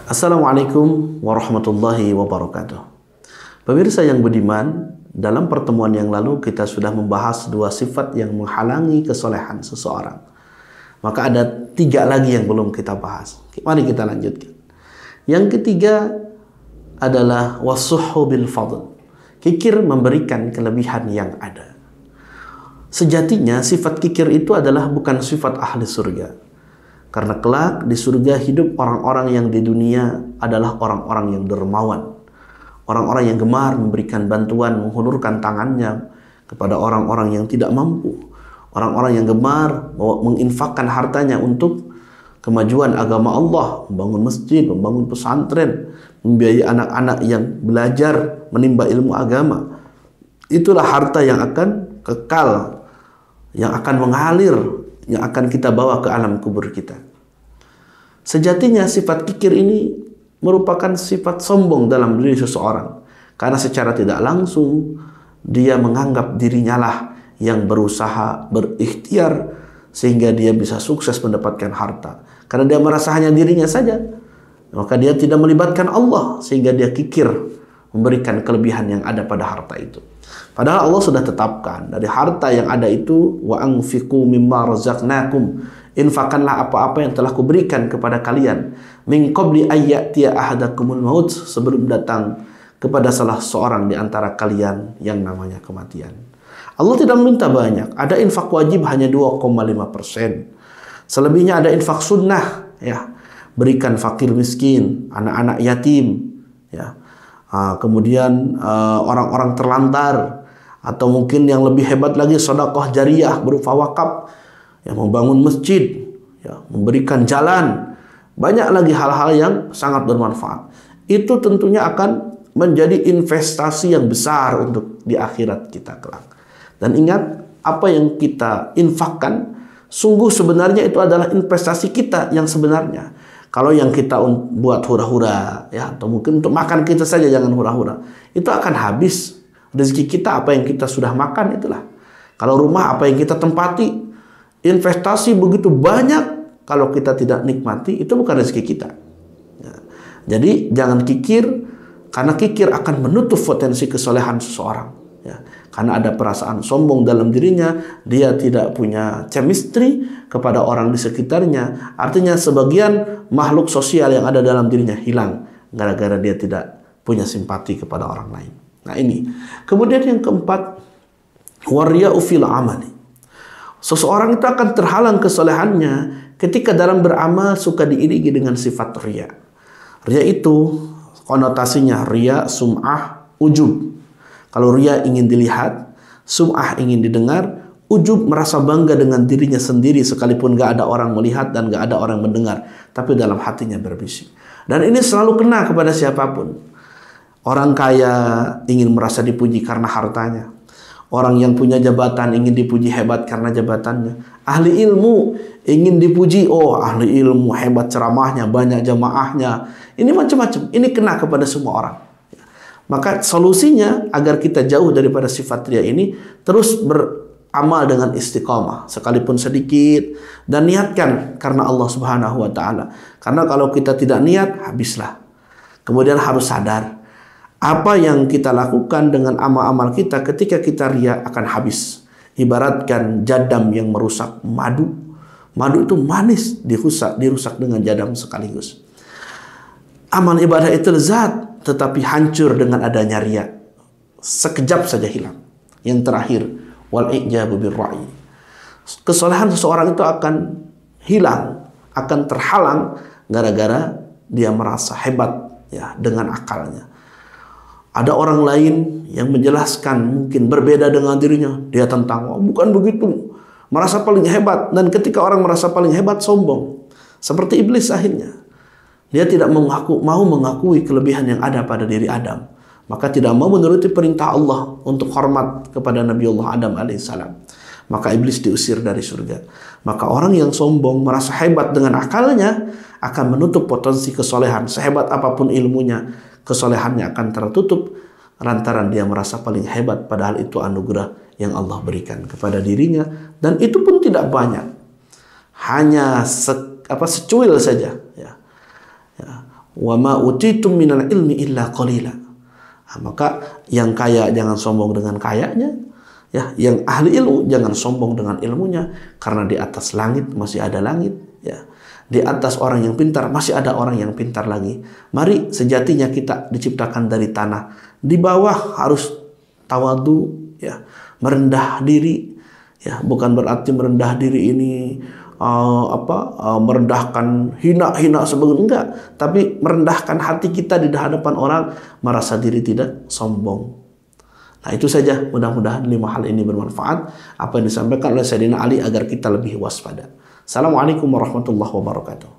Assalamualaikum warahmatullahi wabarakatuh. Pemirsa yang budiman, dalam pertemuan yang lalu kita sudah membahas dua sifat yang menghalangi kesolehan seseorang. Maka ada tiga lagi yang belum kita bahas. Mari kita lanjutkan. Yang ketiga adalah wasuhu bil fadl. Kikir memberikan kelebihan yang ada. Sejatinya sifat kikir itu adalah bukan sifat ahli surga. Karena kelak di surga hidup orang-orang yang di dunia adalah orang-orang yang dermawan. Orang-orang yang gemar memberikan bantuan, menghulurkan tangannya kepada orang-orang yang tidak mampu. Orang-orang yang gemar menginfakkan hartanya untuk kemajuan agama Allah, membangun masjid, membangun pesantren, membiayai anak-anak yang belajar menimba ilmu agama. Itulah harta yang akan kekal, yang akan mengalir, yang akan kita bawa ke alam kubur kita. Sejatinya sifat kikir ini merupakan sifat sombong dalam diri seseorang. Karena secara tidak langsung dia menganggap dirinya lah yang berusaha, berikhtiar sehingga dia bisa sukses mendapatkan harta. Karena dia merasa hanya dirinya saja, maka dia tidak melibatkan Allah sehingga dia kikir memberikan kelebihan yang ada pada harta itu. Padahal Allah sudah tetapkan dari harta yang ada itu, wa anfiqu mimma razaqnakum, infakkanlah apa-apa yang telah kuberikan kepada kalian, min qabli ayyatiya ahadakumul maut, sebelum datang kepada salah seorang di antara kalian yang namanya kematian. Allah tidak meminta banyak. Ada infak wajib hanya 2,5%. Selebihnya ada infak sunnah, ya. Berikan fakir miskin, anak-anak yatim, ya. Kemudian orang-orang terlantar, atau mungkin yang lebih hebat lagi sedekah jariyah berupa wakaf, yang membangun masjid, ya, memberikan jalan, banyak lagi hal-hal yang sangat bermanfaat. Itu tentunya akan menjadi investasi yang besar untuk di akhirat kita kelak. Dan ingat, apa yang kita infakkan sungguh sebenarnya itu adalah investasi kita yang sebenarnya. Kalau yang kita buat hura-hura, ya, atau mungkin untuk makan kita saja, jangan hura-hura, itu akan habis. Rezeki kita apa yang kita sudah makan itulah. Kalau rumah apa yang kita tempati, investasi begitu banyak, kalau kita tidak nikmati, itu bukan rezeki kita. Ya. Jadi jangan kikir, karena kikir akan menutup potensi kesolehan seseorang. Ya. Karena ada perasaan sombong dalam dirinya, dia tidak punya chemistry kepada orang di sekitarnya. Artinya sebagian makhluk sosial yang ada dalam dirinya hilang gara-gara dia tidak punya simpati kepada orang lain. Nah ini. Kemudian yang keempat, warya'u fil amali. Seseorang itu akan terhalang kesolehannya ketika dalam beramal suka diiringi dengan sifat riya. Riya itu konotasinya riya, sum'ah, ujub. Kalau riya ingin dilihat, sum'ah ingin didengar, ujub merasa bangga dengan dirinya sendiri sekalipun gak ada orang melihat dan gak ada orang mendengar, tapi dalam hatinya berbisik. Dan ini selalu kena kepada siapapun. Orang kaya ingin merasa dipuji karena hartanya. Orang yang punya jabatan ingin dipuji hebat karena jabatannya. Ahli ilmu ingin dipuji, oh ahli ilmu hebat ceramahnya, banyak jamaahnya. Ini macam-macam, ini kena kepada semua orang. Maka solusinya agar kita jauh daripada sifat riya ini, terus beramal dengan istiqamah sekalipun sedikit, dan niatkan karena Allah Subhanahu wa taala. Karena kalau kita tidak niat, habislah. Kemudian harus sadar apa yang kita lakukan dengan amal-amal kita ketika kita riya akan habis. Ibaratkan jadam yang merusak madu. Madu itu manis, dirusak dengan jadam sekaligus. Amal ibadah itu lezat, tetapi hancur dengan adanya riya. Sekejap saja hilang. Yang terakhir, wal ijabu birra'i. Kesolehan seseorang itu akan hilang, akan terhalang gara-gara dia merasa hebat, ya, dengan akalnya. Ada orang lain yang menjelaskan mungkin berbeda dengan dirinya, dia tentang, oh, bukan begitu, merasa paling hebat. Dan ketika orang merasa paling hebat, sombong, seperti iblis akhirnya. Dia tidak mau mengakui kelebihan yang ada pada diri Adam, maka tidak mau menuruti perintah Allah untuk hormat kepada Nabi Allah Adam alaihissalam. Maka iblis diusir dari surga. Maka orang yang sombong merasa hebat dengan akalnya akan menutup potensi kesolehan. Sehebat apapun ilmunya, kesolehannya akan tertutup lantaran dia merasa paling hebat, padahal itu anugerah yang Allah berikan kepada dirinya, dan itu pun tidak banyak, hanya secuil saja, ya. wa ma utitum minal ilmi illa qalila. Nah, maka yang kaya jangan sombong dengan kayanya, ya, yang ahli ilmu jangan sombong dengan ilmunya, karena di atas langit masih ada langit, ya. Di atas orang yang pintar masih ada orang yang pintar lagi. Mari, sejatinya kita diciptakan dari tanah. Di bawah harus tawadu, ya, merendah diri, ya. Bukan berarti merendah diri ini merendahkan, hina sebagainya, enggak. Tapi merendahkan hati kita di hadapan orang, merasa diri tidak sombong. Nah, itu saja, mudah-mudahan 5 hal ini bermanfaat apa yang disampaikan oleh Sayyidina Ali agar kita lebih waspada. Assalamualaikum warahmatullahi wabarakatuh.